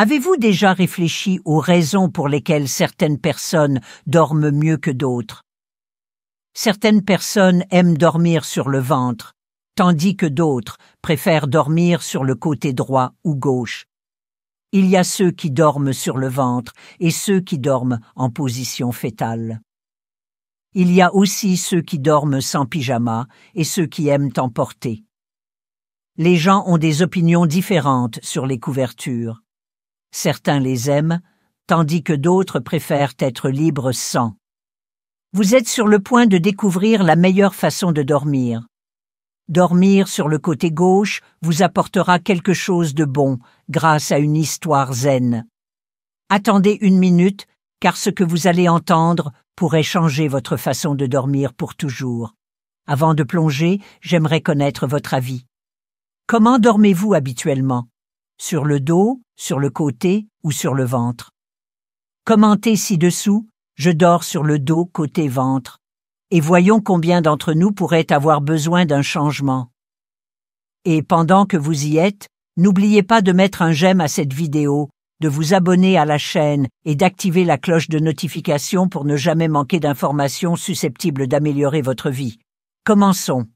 Avez-vous déjà réfléchi aux raisons pour lesquelles certaines personnes dorment mieux que d'autres? Certaines personnes aiment dormir sur le ventre, tandis que d'autres préfèrent dormir sur le côté droit ou gauche. Il y a ceux qui dorment sur le ventre et ceux qui dorment en position fétale. Il y a aussi ceux qui dorment sans pyjama et ceux qui aiment en porter. Les gens ont des opinions différentes sur les couvertures. Certains les aiment, tandis que d'autres préfèrent être libres sans. Vous êtes sur le point de découvrir la meilleure façon de dormir. Dormir sur le côté gauche vous apportera quelque chose de bon grâce à une histoire zen. Attendez 1 minute, car ce que vous allez entendre pourrait changer votre façon de dormir pour toujours. Avant de plonger, j'aimerais connaître votre avis. Comment dormez-vous habituellement? Sur le dos, sur le côté ou sur le ventre? Commentez ci-dessous, je dors sur le dos côté ventre. Et voyons combien d'entre nous pourraient avoir besoin d'un changement. Et pendant que vous y êtes, n'oubliez pas de mettre un j'aime à cette vidéo, de vous abonner à la chaîne et d'activer la cloche de notification pour ne jamais manquer d'informations susceptibles d'améliorer votre vie. Commençons.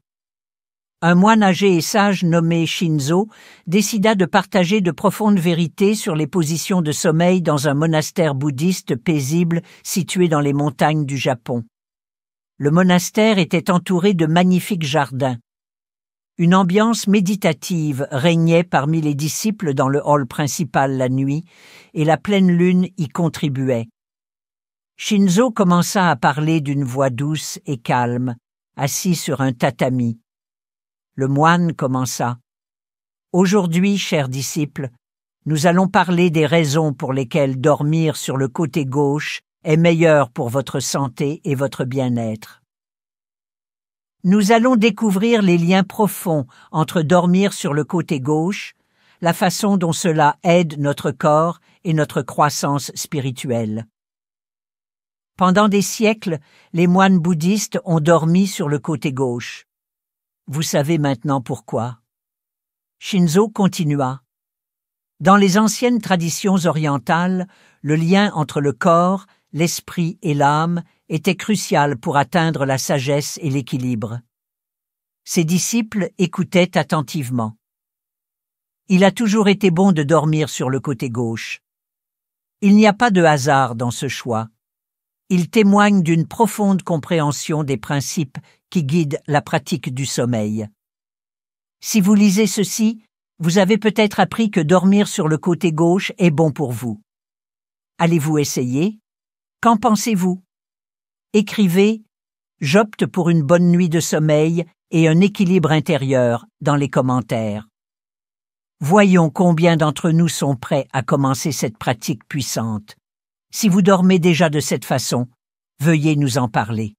Un moine âgé et sage nommé Shinzo décida de partager de profondes vérités sur les positions de sommeil dans un monastère bouddhiste paisible situé dans les montagnes du Japon. Le monastère était entouré de magnifiques jardins. Une ambiance méditative régnait parmi les disciples dans le hall principal la nuit, et la pleine lune y contribuait. Shinzo commença à parler d'une voix douce et calme, assis sur un tatami. Le moine commença. « Aujourd'hui, chers disciples, nous allons parler des raisons pour lesquelles dormir sur le côté gauche est meilleur pour votre santé et votre bien-être. Nous allons découvrir les liens profonds entre dormir sur le côté gauche, la façon dont cela aide notre corps et notre croissance spirituelle. Pendant des siècles, les moines bouddhistes ont dormi sur le côté gauche. Vous savez maintenant pourquoi. Shinzo continua. Dans les anciennes traditions orientales, le lien entre le corps, l'esprit et l'âme était crucial pour atteindre la sagesse et l'équilibre. Ses disciples écoutaient attentivement. Il a toujours été bon de dormir sur le côté gauche. Il n'y a pas de hasard dans ce choix. Il témoigne d'une profonde compréhension des principes qui guident la pratique du sommeil. Si vous lisez ceci, vous avez peut-être appris que dormir sur le côté gauche est bon pour vous. Allez-vous essayer? Qu'en pensez-vous? Écrivez « J'opte pour une bonne nuit de sommeil et un équilibre intérieur » dans les commentaires. Voyons combien d'entre nous sont prêts à commencer cette pratique puissante. Si vous dormez déjà de cette façon, veuillez nous en parler.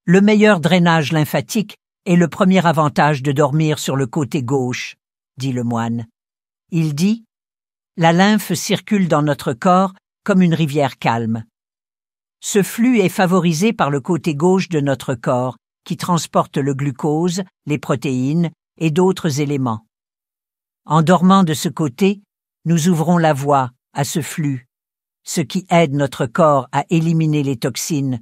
Le meilleur drainage lymphatique est le premier avantage de dormir sur le côté gauche, dit le moine. Il dit « La lymphe circule dans notre corps comme une rivière calme. Ce flux est favorisé par le côté gauche de notre corps, qui transporte le glucose, les protéines et d'autres éléments. En dormant de ce côté, nous ouvrons la voie à ce flux, ce qui aide notre corps à éliminer les toxines,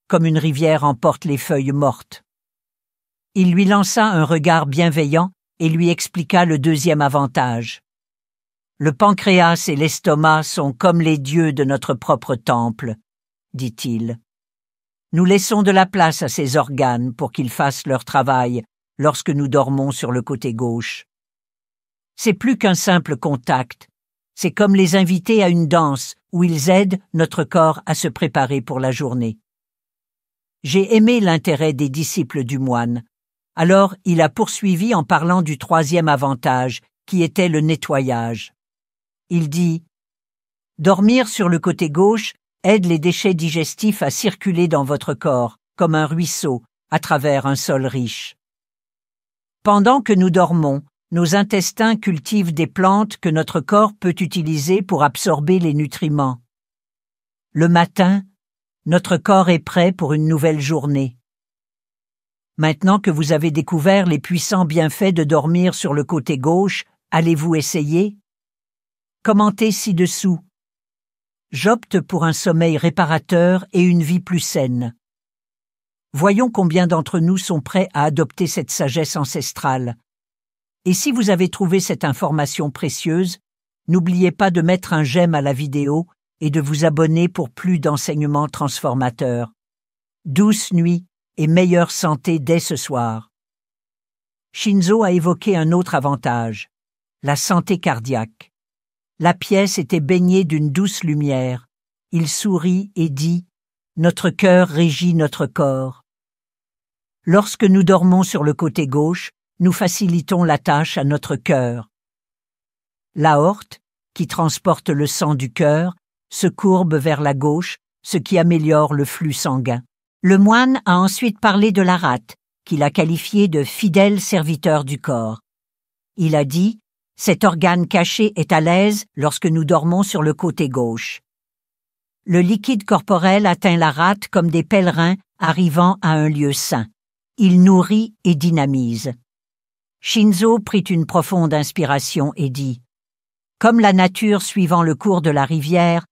comme une rivière emporte les feuilles mortes. » Il lui lança un regard bienveillant et lui expliqua le deuxième avantage. « Le pancréas et l'estomac sont comme les dieux de notre propre temple, » dit-il. « Nous laissons de la place à ces organes pour qu'ils fassent leur travail lorsque nous dormons sur le côté gauche. C'est plus qu'un simple contact, c'est comme les invités à une danse où ils aident notre corps à se préparer pour la journée. » J'ai aimé l'intérêt des disciples du moine. Alors il a poursuivi en parlant du troisième avantage, qui était le nettoyage. Il dit « Dormir sur le côté gauche aide les déchets digestifs à circuler dans votre corps, comme un ruisseau, à travers un sol riche. Pendant que nous dormons, nos intestins cultivent des plantes que notre corps peut utiliser pour absorber les nutriments. Le matin, notre corps est prêt pour une nouvelle journée. Maintenant que vous avez découvert les puissants bienfaits de dormir sur le côté gauche, allez-vous essayer? Commentez ci-dessous. J'opte pour un sommeil réparateur et une vie plus saine. Voyons combien d'entre nous sont prêts à adopter cette sagesse ancestrale. Et si vous avez trouvé cette information précieuse, n'oubliez pas de mettre un j'aime à la vidéo et de vous abonner pour plus d'enseignements transformateurs. Douce nuit et meilleure santé dès ce soir. Shinzo a évoqué un autre avantage, la santé cardiaque. La pièce était baignée d'une douce lumière. Il sourit et dit « Notre cœur régit notre corps ». Lorsque nous dormons sur le côté gauche, nous facilitons la tâche à notre cœur. L'aorte, qui transporte le sang du cœur, se courbe vers la gauche, ce qui améliore le flux sanguin. Le moine a ensuite parlé de la rate, qu'il a qualifiée de fidèle serviteur du corps. Il a dit « Cet organe caché est à l'aise lorsque nous dormons sur le côté gauche. » Le liquide corporel atteint la rate comme des pèlerins arrivant à un lieu saint. Il nourrit et dynamise. Shinzo prit une profonde inspiration et dit « Comme la nature suivant le cours de la rivière,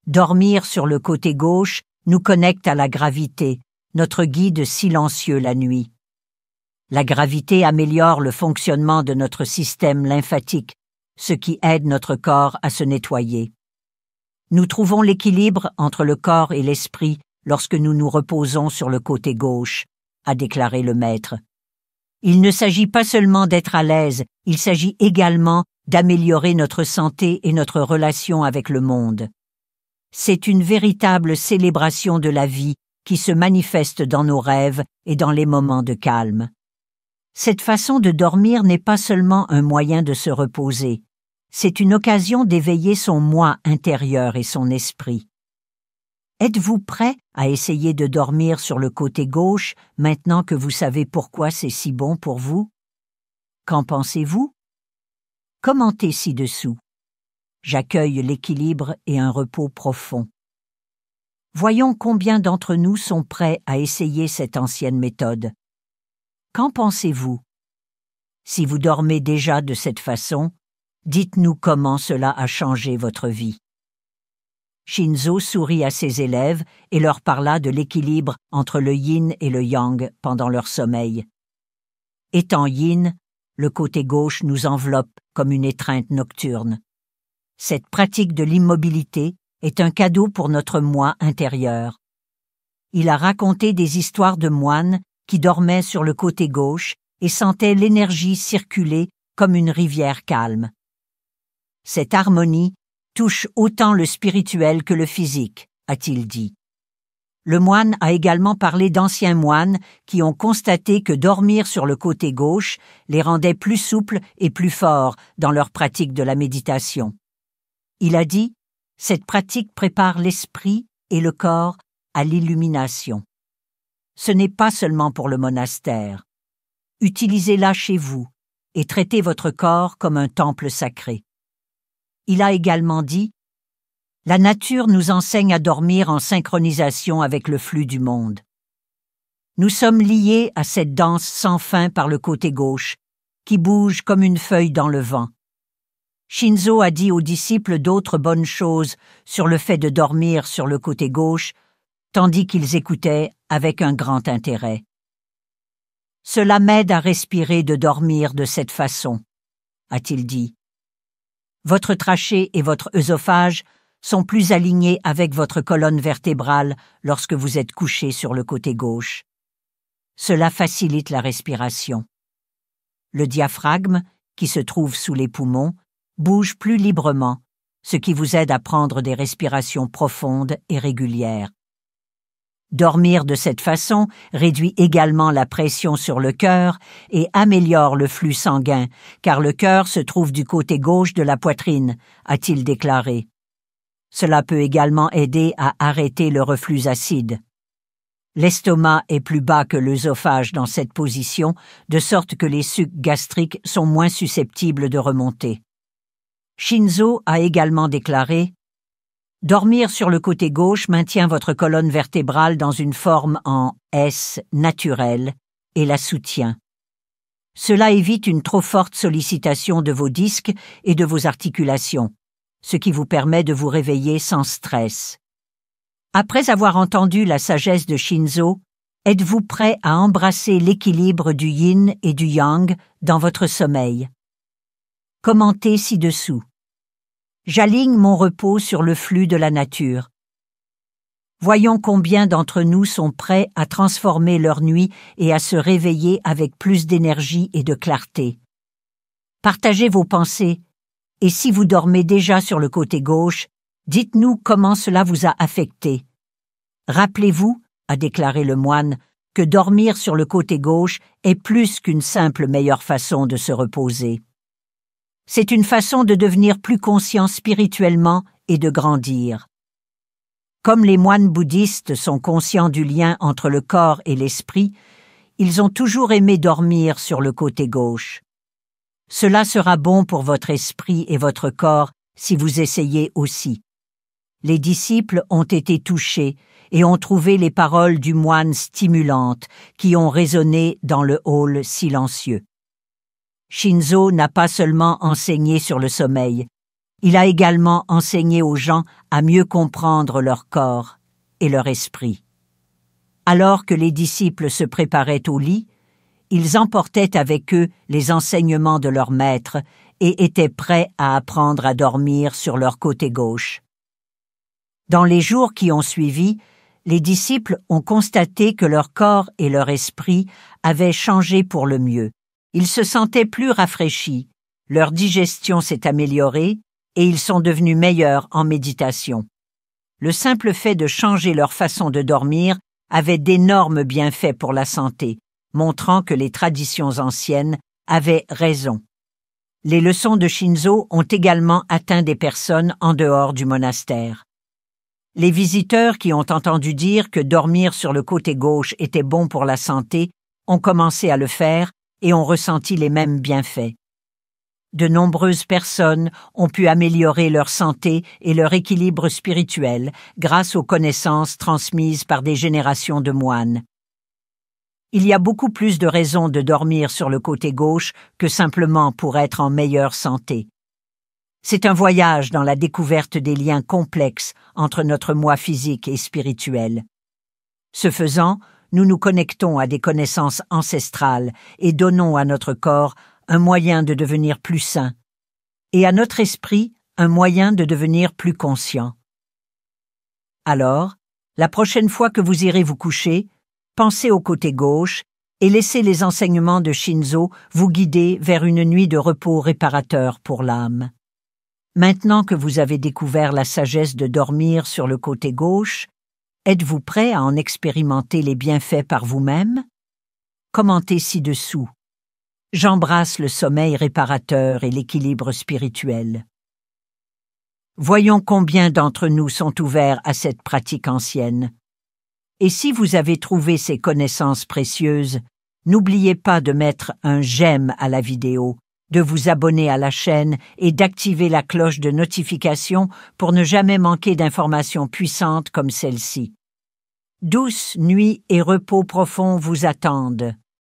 dormir sur le côté gauche nous connecte à la gravité, notre guide silencieux la nuit. La gravité améliore le fonctionnement de notre système lymphatique, ce qui aide notre corps à se nettoyer. Nous trouvons l'équilibre entre le corps et l'esprit lorsque nous nous reposons sur le côté gauche, a déclaré le maître. Il ne s'agit pas seulement d'être à l'aise, il s'agit également d'améliorer notre santé et notre relation avec le monde. C'est une véritable célébration de la vie qui se manifeste dans nos rêves et dans les moments de calme. Cette façon de dormir n'est pas seulement un moyen de se reposer, c'est une occasion d'éveiller son moi intérieur et son esprit. Êtes-vous prêt à essayer de dormir sur le côté gauche maintenant que vous savez pourquoi c'est si bon pour vous? Qu'en pensez-vous? Commentez ci-dessous. J'accueille l'équilibre et un repos profond. Voyons combien d'entre nous sont prêts à essayer cette ancienne méthode. Qu'en pensez-vous? Si vous dormez déjà de cette façon, dites-nous comment cela a changé votre vie. Shinzo sourit à ses élèves et leur parla de l'équilibre entre le yin et le yang pendant leur sommeil. Étant yin, le côté gauche nous enveloppe comme une étreinte nocturne. Cette pratique de l'immobilité est un cadeau pour notre moi intérieur. Il a raconté des histoires de moines qui dormaient sur le côté gauche et sentaient l'énergie circuler comme une rivière calme. Cette harmonie touche autant le spirituel que le physique, a-t-il dit. Le moine a également parlé d'anciens moines qui ont constaté que dormir sur le côté gauche les rendait plus souples et plus forts dans leur pratique de la méditation. Il a dit « Cette pratique prépare l'esprit et le corps à l'illumination. Ce n'est pas seulement pour le monastère. Utilisez-la chez vous et traitez votre corps comme un temple sacré. » Il a également dit « La nature nous enseigne à dormir en synchronisation avec le flux du monde. Nous sommes liés à cette danse sans fin par le côté gauche, qui bouge comme une feuille dans le vent. » Shinzo a dit aux disciples d'autres bonnes choses sur le fait de dormir sur le côté gauche, tandis qu'ils écoutaient avec un grand intérêt. « Cela m'aide à respirer de dormir de cette façon, » a-t-il dit. Votre trachée et votre œsophage sont plus alignés avec votre colonne vertébrale lorsque vous êtes couché sur le côté gauche. Cela facilite la respiration. Le diaphragme, qui se trouve sous les poumons, bouge plus librement, ce qui vous aide à prendre des respirations profondes et régulières. Dormir de cette façon réduit également la pression sur le cœur et améliore le flux sanguin, car le cœur se trouve du côté gauche de la poitrine, a-t-il déclaré. Cela peut également aider à arrêter le reflux acide. L'estomac est plus bas que l'œsophage dans cette position, de sorte que les sucs gastriques sont moins susceptibles de remonter. Shinzo a également déclaré « Dormir sur le côté gauche maintient votre colonne vertébrale dans une forme en S naturelle et la soutient. Cela évite une trop forte sollicitation de vos disques et de vos articulations. ce qui vous permet de vous réveiller sans stress. Après avoir entendu la sagesse de Shinzo, êtes-vous prêt à embrasser l'équilibre du yin et du yang dans votre sommeil? Commentez ci-dessous. J'aligne mon repos sur le flux de la nature. Voyons combien d'entre nous sont prêts à transformer leur nuit et à se réveiller avec plus d'énergie et de clarté. Partagez vos pensées, et si vous dormez déjà sur le côté gauche, dites-nous comment cela vous a affecté. Rappelez-vous, a déclaré le moine, que dormir sur le côté gauche est plus qu'une simple meilleure façon de se reposer. C'est une façon de devenir plus conscient spirituellement et de grandir. Comme les moines bouddhistes sont conscients du lien entre le corps et l'esprit, ils ont toujours aimé dormir sur le côté gauche. Cela sera bon pour votre esprit et votre corps si vous essayez aussi. Les disciples ont été touchés et ont trouvé les paroles du moine stimulantes qui ont résonné dans le hall silencieux. Shinzo n'a pas seulement enseigné sur le sommeil, il a également enseigné aux gens à mieux comprendre leur corps et leur esprit. Alors que les disciples se préparaient au lit, ils emportaient avec eux les enseignements de leur maître et étaient prêts à apprendre à dormir sur leur côté gauche. Dans les jours qui ont suivi, les disciples ont constaté que leur corps et leur esprit avaient changé pour le mieux. Ils se sentaient plus rafraîchis, leur digestion s'est améliorée et ils sont devenus meilleurs en méditation. Le simple fait de changer leur façon de dormir avait d'énormes bienfaits pour la santé, montrant que les traditions anciennes avaient raison. Les leçons de Shinzo ont également atteint des personnes en dehors du monastère. Les visiteurs qui ont entendu dire que dormir sur le côté gauche était bon pour la santé ont commencé à le faire et ont ressenti les mêmes bienfaits. De nombreuses personnes ont pu améliorer leur santé et leur équilibre spirituel grâce aux connaissances transmises par des générations de moines. Il y a beaucoup plus de raisons de dormir sur le côté gauche que simplement pour être en meilleure santé. C'est un voyage dans la découverte des liens complexes entre notre moi physique et spirituel. Ce faisant, nous nous connectons à des connaissances ancestrales et donnons à notre corps un moyen de devenir plus sain, et à notre esprit un moyen de devenir plus conscient. Alors, la prochaine fois que vous irez vous coucher, pensez au côté gauche et laissez les enseignements de Shinzo vous guider vers une nuit de repos réparateur pour l'âme. Maintenant que vous avez découvert la sagesse de dormir sur le côté gauche, êtes-vous prêt à en expérimenter les bienfaits par vous-même? Commentez ci-dessous. J'embrasse le sommeil réparateur et l'équilibre spirituel. Voyons combien d'entre nous sont ouverts à cette pratique ancienne. Et si vous avez trouvé ces connaissances précieuses, n'oubliez pas de mettre un j'aime à la vidéo, de vous abonner à la chaîne et d'activer la cloche de notification pour ne jamais manquer d'informations puissantes comme celle-ci. Douce nuit et repos profond vous attendent.